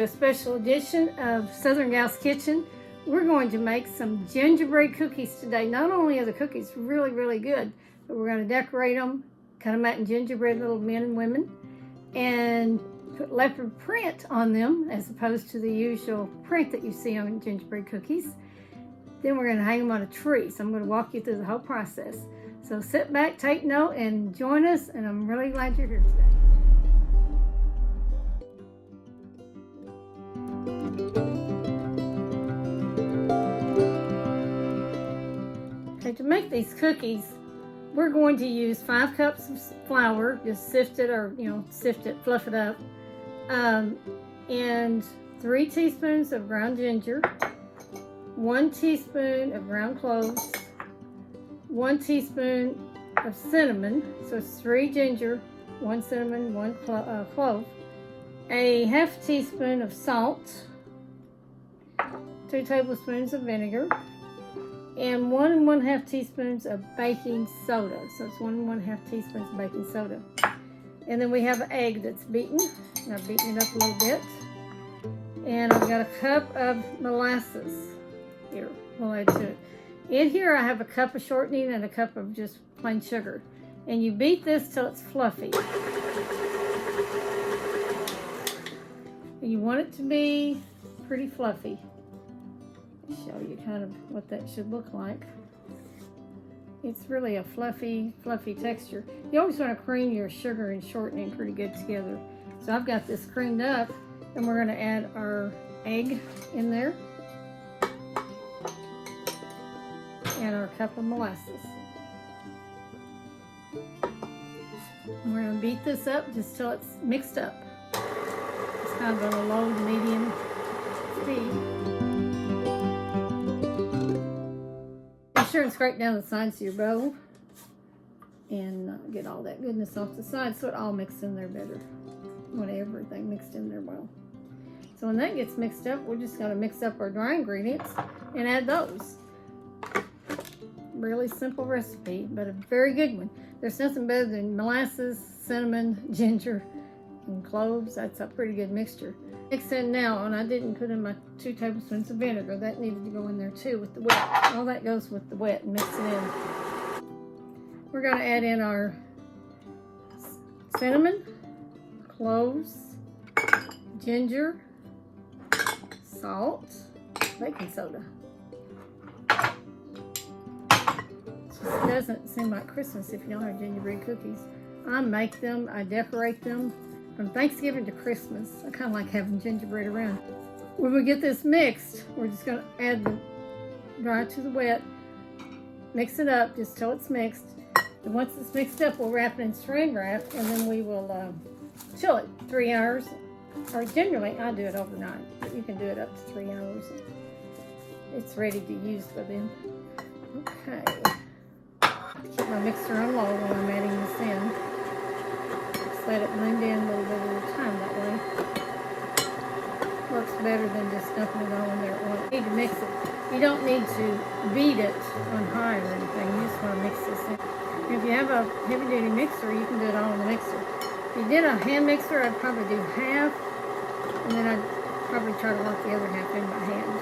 to a special edition of Southern Gal's Kitchen. We're going to make some gingerbread cookies today. Not only are the cookies really, really good, but we're going to decorate them, cut them out in gingerbread little men and women, and put leopard print on them as opposed to the usual print that you see on gingerbread cookies. Then we're going to hang them on a tree. So I'm going to walk you through the whole process. So sit back, take note, and join us, and I'm really glad you're here today. Okay, to make these cookies, we're going to use 5 cups of flour, just sift it or, sift it, fluff it up, and 3 teaspoons of ground ginger, 1 teaspoon of ground cloves, 1 teaspoon of cinnamon, so it's 3 ginger, 1 cinnamon, 1 clove, a half teaspoon of salt, 2 tablespoons of vinegar, and 1 1/2 teaspoons of baking soda. So it's 1 1/2 teaspoons of baking soda. And then we have an egg that's beaten. I've beaten it up a little bit. And I've got a cup of molasses. Here, we'll add to it. In here I have a cup of shortening and a cup of just plain sugar. And you beat this till it's fluffy. And you want it to be pretty fluffy. Show you kind of what that should look like. It's really a fluffy texture. You always want to cream your sugar and shortening pretty good together. So I've got this creamed up, and we're going to add our egg in there and our cup of molasses. And we're going to beat this up just till it's mixed up. It's kind of a low to medium speed. Be sure and scrape down the sides of your bowl and get all that goodness off the sides so it all mixes in there better. Want everything mixed in there well. So when that gets mixed up, we're just going to mix up our dry ingredients and add those. Really simple recipe, but a very good one. There's nothing better than molasses, cinnamon, ginger, and cloves. That's a pretty good mixture. Mix in now, and I didn't put in my 2 tablespoons of vinegar. That needed to go in there too with the wet. All that goes with the wet and mix it in. We're going to add in our cinnamon, cloves, ginger, salt, baking soda. It doesn't seem like Christmas if you don't have gingerbread cookies. I make them, I decorate them. From Thanksgiving to Christmas, I kind of like having gingerbread around. When we get this mixed, we're just going to add the dry to the wet, mix it up just till it's mixed. And once it's mixed up, we'll wrap it in saran wrap, and then we will chill it 3 hours. Or generally, I do it overnight, but you can do it up to 3 hours. It's ready to use for them. Okay. Keep my mixer on low while I'm adding this in. Let it blend in a little bit at a time that way. Works better than just dumping it all in there at once. You need to mix it. You don't need to beat it on high or anything. You just want to mix this in. If you have a heavy duty mixer, you can do it all in the mixer. If you did a hand mixer, I'd probably do half, and then I'd probably try to work the other half in by hand.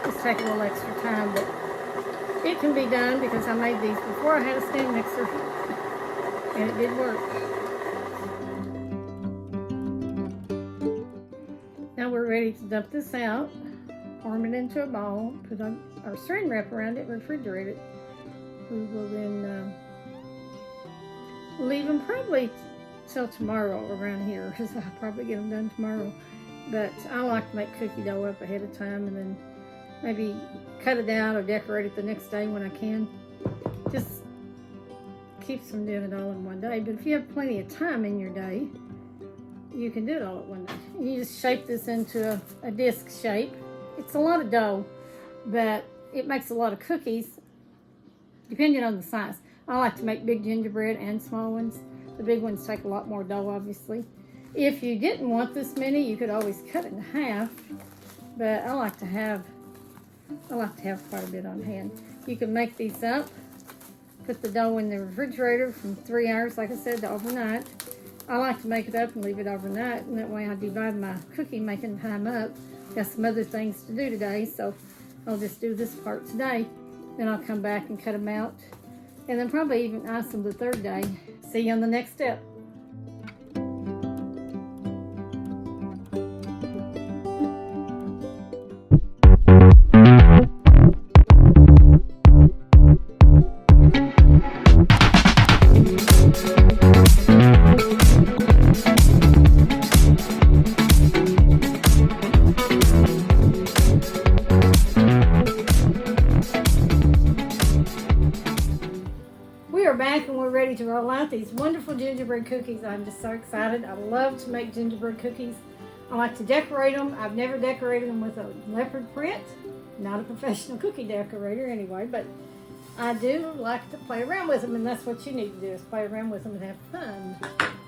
Just take a little extra time, but it can be done because I made these before I had a stand mixer, and it did work. Now we're ready to dump this out, form it into a ball, put our saran wrap around it, refrigerate it. We will then leave them probably till tomorrow around here, because I'll probably get them done tomorrow. But I like to make cookie dough up ahead of time and then maybe cut it out or decorate it the next day when I can. Just keeps from doing it all in one day. But if you have plenty of time in your day, you can do it all at one day. You just shape this into a disc shape. It's a lot of dough, but it makes a lot of cookies, depending on the size. I like to make big gingerbread and small ones. The big ones take a lot more dough, obviously. If you didn't want this many, you could always cut it in half, but I like to have quite a bit on hand. You can make these up, put the dough in the refrigerator from 3 hours, like I said, to overnight, I like to make it up and leave it overnight, and that way I divide my cookie making time up. Got some other things to do today, so I'll just do this part today. Then I'll come back and cut them out, and then probably even ice them the third day. See you on the next step. We are back and we're ready to roll out these wonderful gingerbread cookies. I'm just so excited. I love to make gingerbread cookies. I like to decorate them. I've never decorated them with a leopard print. Not a professional cookie decorator anyway, but I do like to play around with them, and that's what you need to do, is play around with them and have fun.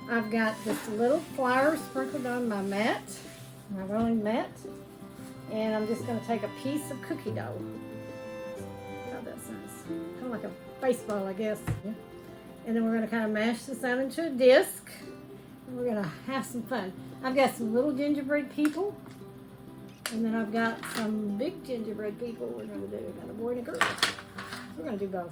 I've got just a little flour sprinkled on my mat, my rolling mat, and I'm just going to take a piece of cookie dough. Oh, that sounds kind of like a baseball, I guess. And then we're going to kind of mash this out into a disc. And we're going to have some fun. I've got some little gingerbread people. And then I've got some big gingerbread people we're going to do. I've got a boy and a girl. We're going to do both.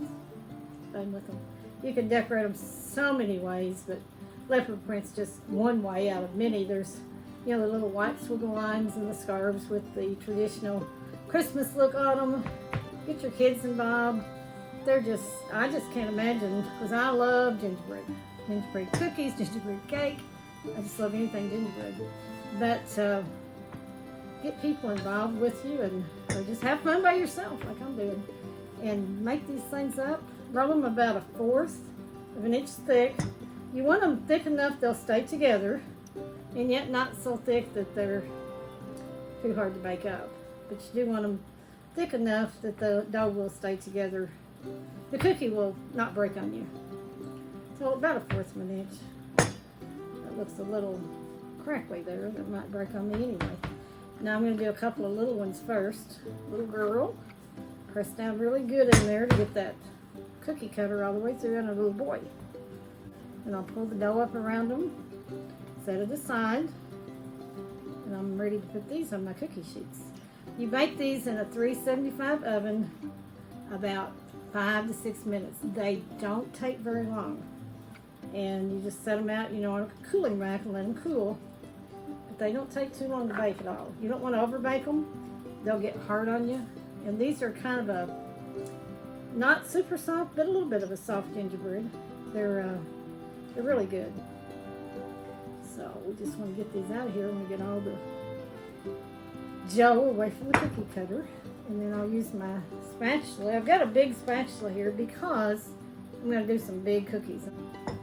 Fun with them. You can decorate them so many ways, but leopard print's just one way out of many. There's, you know, the little white swiggle lines and the scarves with the traditional Christmas look on them. Get your kids involved. They're just, I just can't imagine, because I love gingerbread. Gingerbread cookies, gingerbread cake. I just love anything gingerbread. But get people involved with you, and or just have fun by yourself like I'm doing. And make these things up. Roll them about 1/4 of an inch thick. You want them thick enough they'll stay together, and yet not so thick that they're too hard to bake up. But you do want them thick enough that the dough will stay together. The cookie will not break on you. So about 1/4 of an inch. That looks a little crackly there. That might break on me anyway. Now I'm going to do a couple of little ones first. Little girl. Press down really good in there to get that cookie cutter all the way through, and a little boy. And I'll pull the dough up around them, set it aside, and I'm ready to put these on my cookie sheets. You bake these in a 375 oven about 5 to 6 minutes. They don't take very long. And you just set them out, you know, on a cooling rack and let them cool. But they don't take too long to bake at all. You don't want to over bake them. They'll get hard on you. And these are kind of a, not super soft, but a little bit of a soft gingerbread. They're really good. So we just want to get these out of here and we get all the dough away from the cookie cutter. And then I'll use my spatula. I've got a big spatula here because I'm going to do some big cookies. Okay,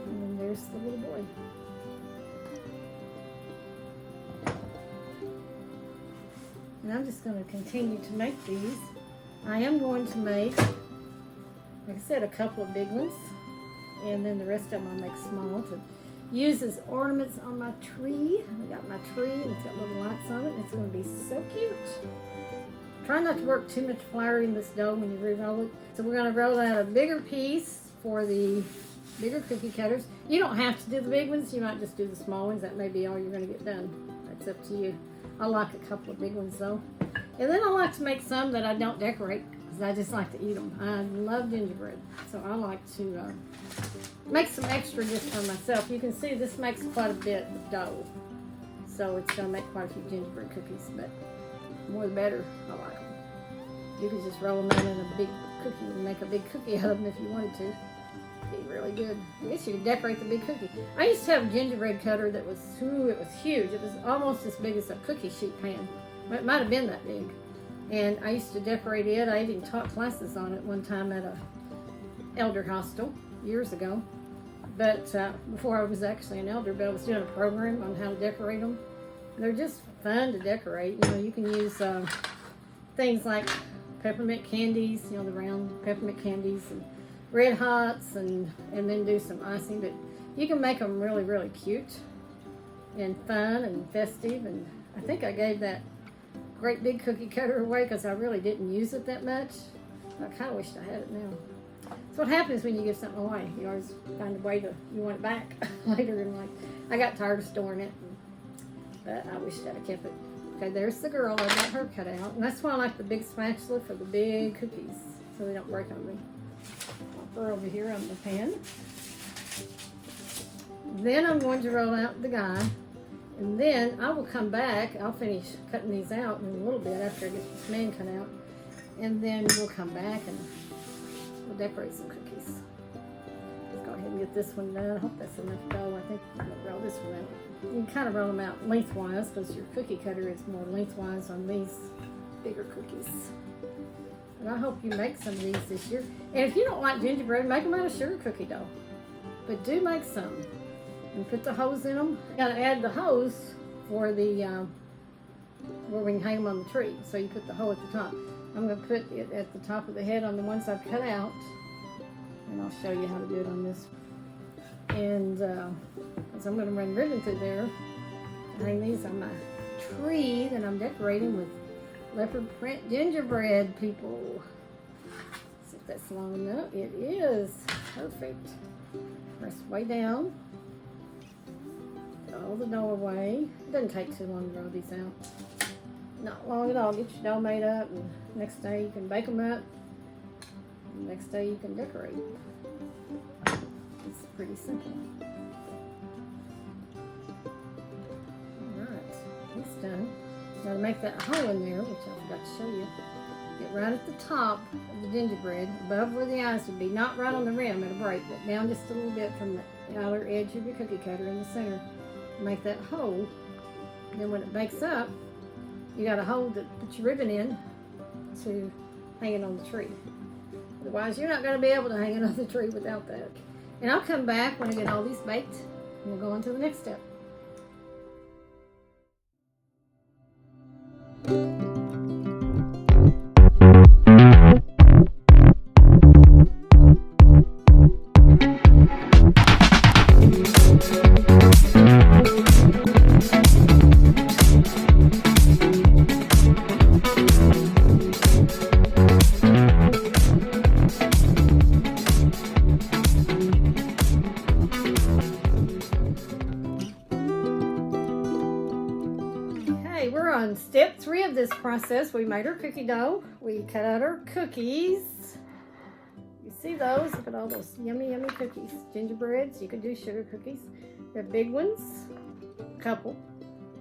and then there's the little boy. And I'm just going to continue to make these. I am going to make, like I said, a couple of big ones. And then the rest of them I'll make small to use as ornaments on my tree. I got my tree and it's got little lights on it. And it's going to be so cute. Try not to work too much flour in this dough when you re-roll it. So we're going to roll out a bigger piece for the bigger cookie cutters. You don't have to do the big ones. You might just do the small ones. That may be all you're going to get done. That's up to you. I like a couple of big ones though. And then I like to make some that I don't decorate because I just like to eat them. I love gingerbread. So I like to make some extra just for myself. You can see this makes quite a bit of dough. So it's going to make quite a few gingerbread cookies. But the more the better. I like them. You can just roll them out in a big cookie and make a big cookie out of them if you wanted to. Be really good. I guess you could decorate the big cookie. I used to have a gingerbread cutter that was, it was huge. It was almost as big as a cookie sheet pan. It might have been that big. And I used to decorate it. I even taught classes on it one time at a elder hostel years ago. But before I was actually an elder, but I was doing a program on how to decorate them. They're just fun to decorate. You know, you can use things like peppermint candies, you know, the round peppermint candies, and red hots, and then do some icing. But you can make them really, really cute and fun and festive. And I think I gave that great big cookie cutter away because I really didn't use it that much. I kind of wished I had it now. So what happens when you give something away? You always find a way you want it back later in life. I got tired of storing it, but I wish I'd have kept it. Okay, there's the girl. I got her cut out. And that's why I like the big spatula for the big cookies, so they don't break on me. Pop her over here on the pan. Then I'm going to roll out the guy. And then I will come back. I'll finish cutting these out in a little bit after I get this man cut out. And then we'll come back and we'll decorate some cookies. Let's go ahead and get this one done. I hope that's enough dough. I think I'm going to roll this one out. You can kind of roll them out lengthwise because your cookie cutter is more lengthwise on these bigger cookies. And I hope you make some of these this year. And if you don't like gingerbread, make them out of sugar cookie dough. But do make some. And put the hose in them. You gotta add the hose for the, where we can hang them on the tree. So you put the hole at the top. I'm gonna put it at the top of the head on the ones I've cut out. And I'll show you how to do it on this. And, so I'm gonna run ribbon through there. Hang these on my tree that I'm decorating with leopard print gingerbread, people. See if that's long enough. It is. Perfect. Press way down. All the dough away. It doesn't take too long to roll these out. Not long at all. Get your dough made up, and next day you can bake them up. And next day you can decorate. It's pretty simple. Alright, it's done. Now to make that hole in there, which I forgot to show you, get right at the top of the gingerbread, above where the eyes would be. Not right on the rim, it'll break, but down just a little bit from the outer edge of your cookie cutter in the center. Make that hole. And then when it bakes up, you got a hole to put your ribbon in to hang it on the tree. Otherwise, you're not going to be able to hang it on the tree without that. And I'll come back when I get all these baked, and we'll go on to the next step. We're on step 3 of this process. We made our cookie dough. We cut out our cookies. You see those? Look at all those yummy, yummy cookies. Gingerbreads. You can do sugar cookies. They're big ones. A couple.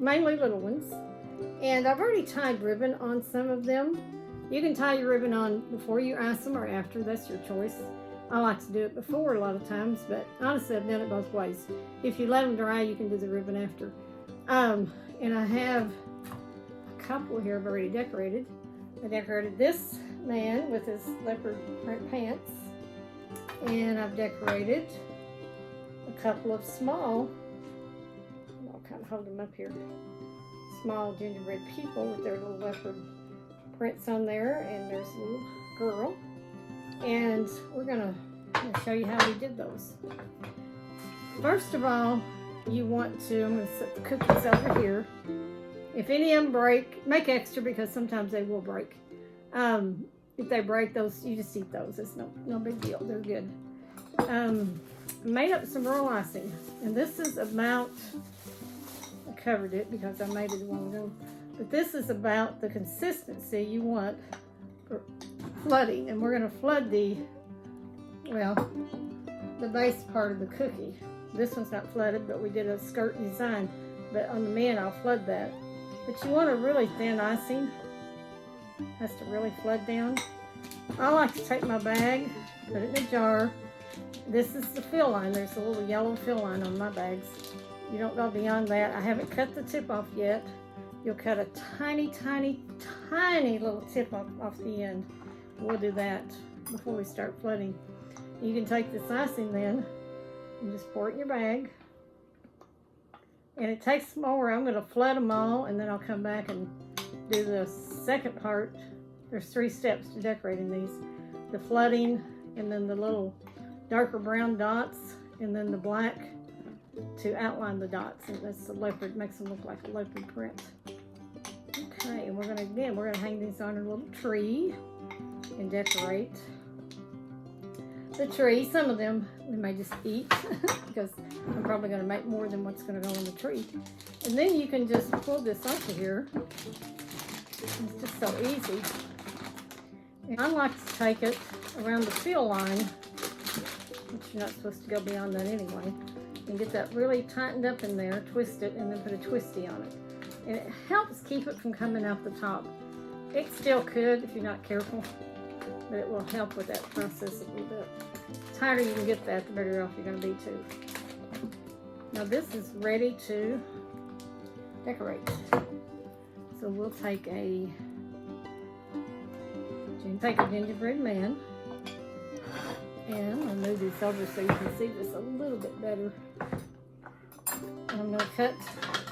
Mainly little ones. And I've already tied ribbon on some of them. You can tie your ribbon on before you ice them or after. That's your choice. I like to do it before a lot of times, but honestly I've done it both ways. If you let them dry, you can do the ribbon after. And I have couple here I've already decorated. I decorated this man with his leopard print pants, and I've decorated a couple of small, I'll kind of hold them up here, small gingerbread people with their little leopard prints on there, and there's a little girl, and I'm gonna show you how we did those. First of all, you want to, I'm going to set the cookies over here. If any of them break, make extra because sometimes they will break. If they break, those, you just eat those. It's no big deal. They're good. I made up some royal icing, and this is about, I covered it because I made it a while ago, but this is about the consistency you want for flooding, and we're going to flood the base part of the cookie. This one's not flooded, but we did a skirt design, but on the man I'll flood that. But you want a really thin icing. It has to really flood down. I like to take my bag, put it in a jar. This is the fill line. There's a little yellow fill line on my bags. You don't go beyond that. I haven't cut the tip off yet. You'll cut a tiny, tiny, tiny little tip off the end. We'll do that before we start flooding. You can take this icing then and just pour it in your bag. And it takes more. I'm going to flood them all, and then I'll come back and do the second part. There's 3 steps to decorating these. The flooding, and then the little darker brown dots, and then the black to outline the dots. And that's the leopard, makes them look like a leopard print. Okay, and we're going to hang these on a little tree and decorate. the tree. Some of them we may just eat because I'm probably going to make more than what's going to go in the tree. And then you can just pull this off of here. It's just so easy. And I like to take it around the fill line, which you're not supposed to go beyond that anyway, and get that really tightened up in there, twist it, and then put a twisty on it. And it helps keep it from coming out the top. It still could if you're not careful, but it will help with that process a little bit. The tighter you can get that, the better off you're going to be too. Now this is ready to decorate. So we'll take a gingerbread man, and I'll move this over so you can see this a little bit better. And I'm going to cut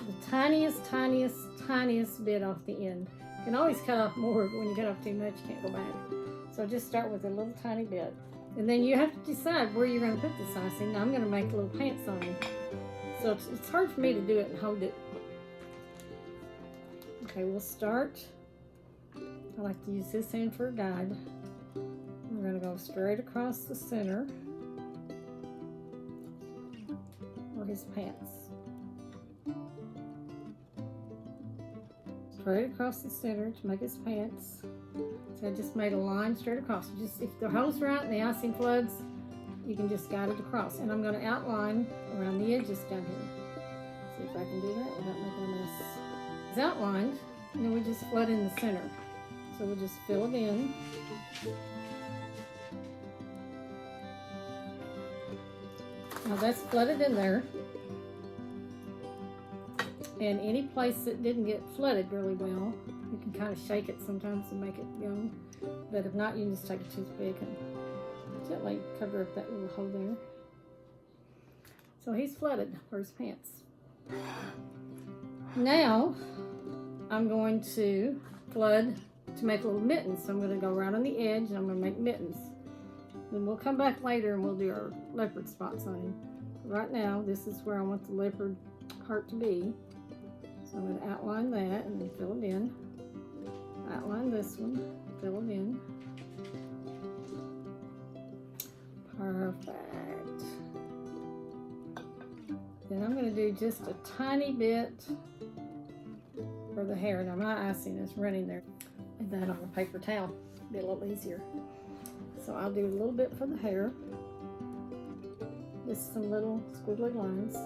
the tiniest bit off the end. You can always cut off more, but when you cut off too much, you can't go back. So just start with a little tiny bit. And then you have to decide where you're going to put this icing. Now I'm going to make a little pants on it. So it's hard for me to do it and hold it. Okay, we'll start. I like to use this hand for a guide. We're going to go straight across the center for his pants. Straight across the center to make his pants. So I just made a line straight across. Just if the hole's right and the icing floods, you can just guide it across. And I'm going to outline around the edges down here. See if I can do that without making a mess. It's outlined, and then we just flood in the center. So we'll just fill it in. Now that's flooded in there. And any place that didn't get flooded really well, you can kind of shake it sometimes to make it go. But if not, you can just take a toothpick and gently cover up that little hole there. So he's flooded for his pants. Now, I'm going to flood to make little mittens. So I'm going to go right on the edge and I'm going to make mittens. Then we'll come back later and we'll do our leopard spots on him. Right now, this is where I want the leopard heart to be. So I'm going to outline that and then fill it in. Outline this one, fill it in. Perfect. Then I'm going to do just a tiny bit for the hair. Now my icing is running there. And that on a paper towel, be a little easier. So I'll do a little bit for the hair. Just some little squiggly lines.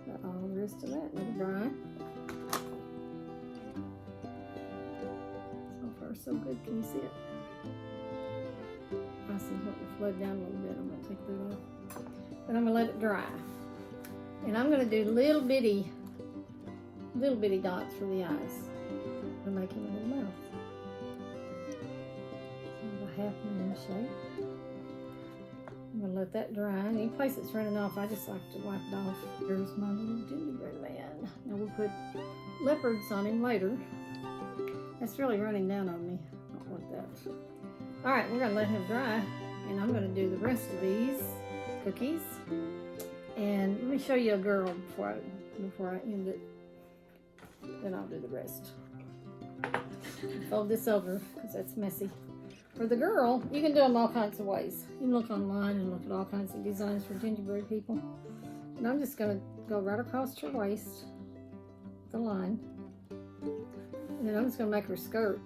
That's all there is to that. Let it dry. So far so good. Can you see it? Icing's wanting to flood down a little bit. I'm going to take that off. But I'm going to let it dry. And I'm going to do little bitty dots for the eyes. To make him a little mouth. So a half moon shape. I'm going to let that dry. Any place that's running off, I just like to wipe it off. Here's my little gingerbread man. Now we'll put leopards on him later. That's really running down on me. I don't want that. Alright, we're going to let him dry. And I'm going to do the rest of these cookies. And let me show you a girl before I end it. Then I'll do the rest. Fold this over because that's messy. For the girl, you can do them all kinds of ways. You can look online and look at all kinds of designs for gingerbread people. And I'm just going to go right across her waist, the line. And then I'm just going to make her skirt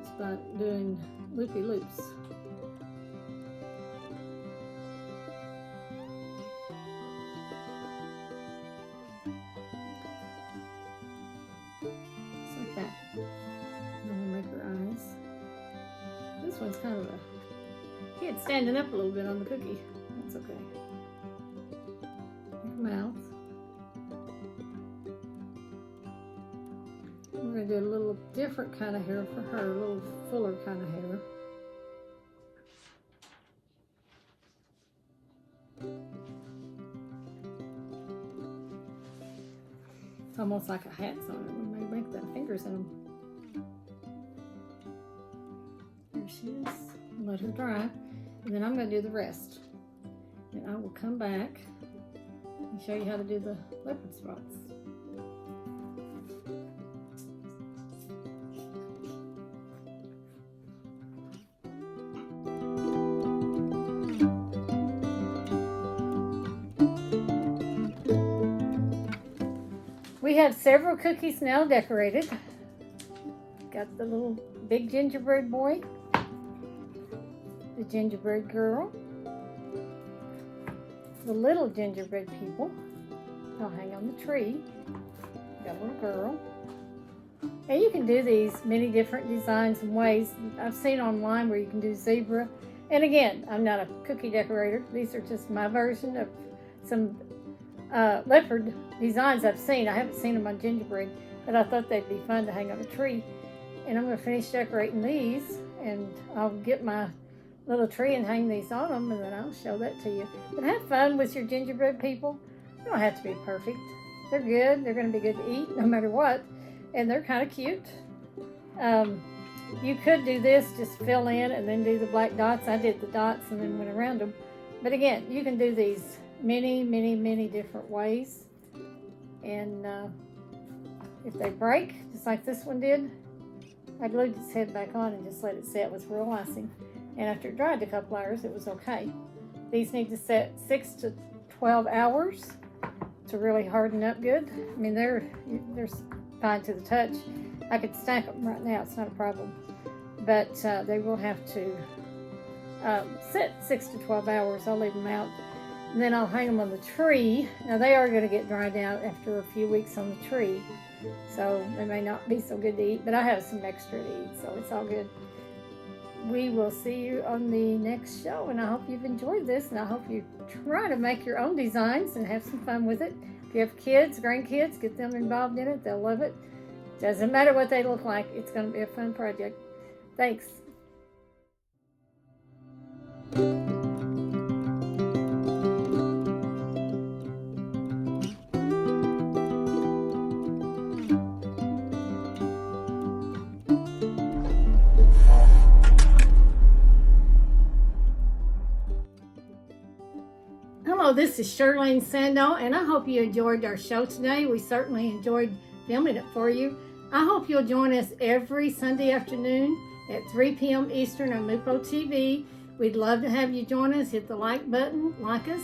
just by doing loopy loops. This one's kind of a kid standing up a little bit on the cookie. That's okay. Mouth. We're going to do a little different kind of hair for her, a little fuller kind of hair. It's almost like a hat's on it. We may make the fingers in them. There she is. Let her dry. And then I'm going to do the rest. And I will come back and show you how to do the leopard spots. We have several cookies now decorated. Got the little big gingerbread boy, the gingerbread girl, the little gingerbread people. They'll hang on the tree. Got a little girl. And you can do these many different designs and ways. I've seen online where you can do zebra. And again, I'm not a cookie decorator. These are just my version of some leopard designs I've seen. I haven't seen them on gingerbread, but I thought they'd be fun to hang on a tree. And I'm going to finish decorating these, and I'll get my little tree and hang these on them, and then I'll show that to you. But have fun with your gingerbread people. You don't have to be perfect. They're good. They're going to be good to eat no matter what. And they're kind of cute. You could do this, just fill in and then do the black dots. I did the dots and then went around them. But again, you can do these many, many, many different ways. And if they break, just like this one did, I glued its head back on and just let it set with real icing. And after it dried a couple hours, it was okay. These need to set 6 to 12 hours to really harden up good. I mean, they're fine to the touch. I could stack them right now, it's not a problem. But they will have to sit 6 to 12 hours. I'll leave them out. And then I'll hang them on the tree. Now they are going to get dried out after a few weeks on the tree. So they may not be so good to eat, but I have some extra to eat, so it's all good. We will see you on the next show, and I hope you've enjoyed this, and I hope you try to make your own designs and have some fun with it. If you have kids, grandkids, get them involved in it. They'll love it. Doesn't matter what they look like. It's going to be a fun project. Thanks. Hello, this is Shirlene Sando, and I hope you enjoyed our show today. We certainly enjoyed filming it for you. I hope you'll join us every Sunday afternoon at 3 p.m. Eastern on Mupo TV. We'd love to have you join us. Hit the like button, like us,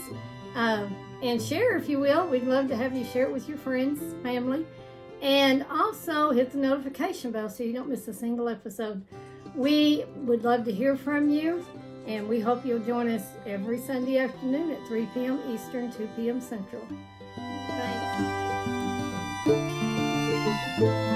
and share if you will. We'd love to have you share it with your friends, family, and also hit the notification bell so you don't miss a single episode. We would love to hear from you. And we hope you'll join us every Sunday afternoon at 3 p.m. Eastern, 2 p.m. Central. Thanks.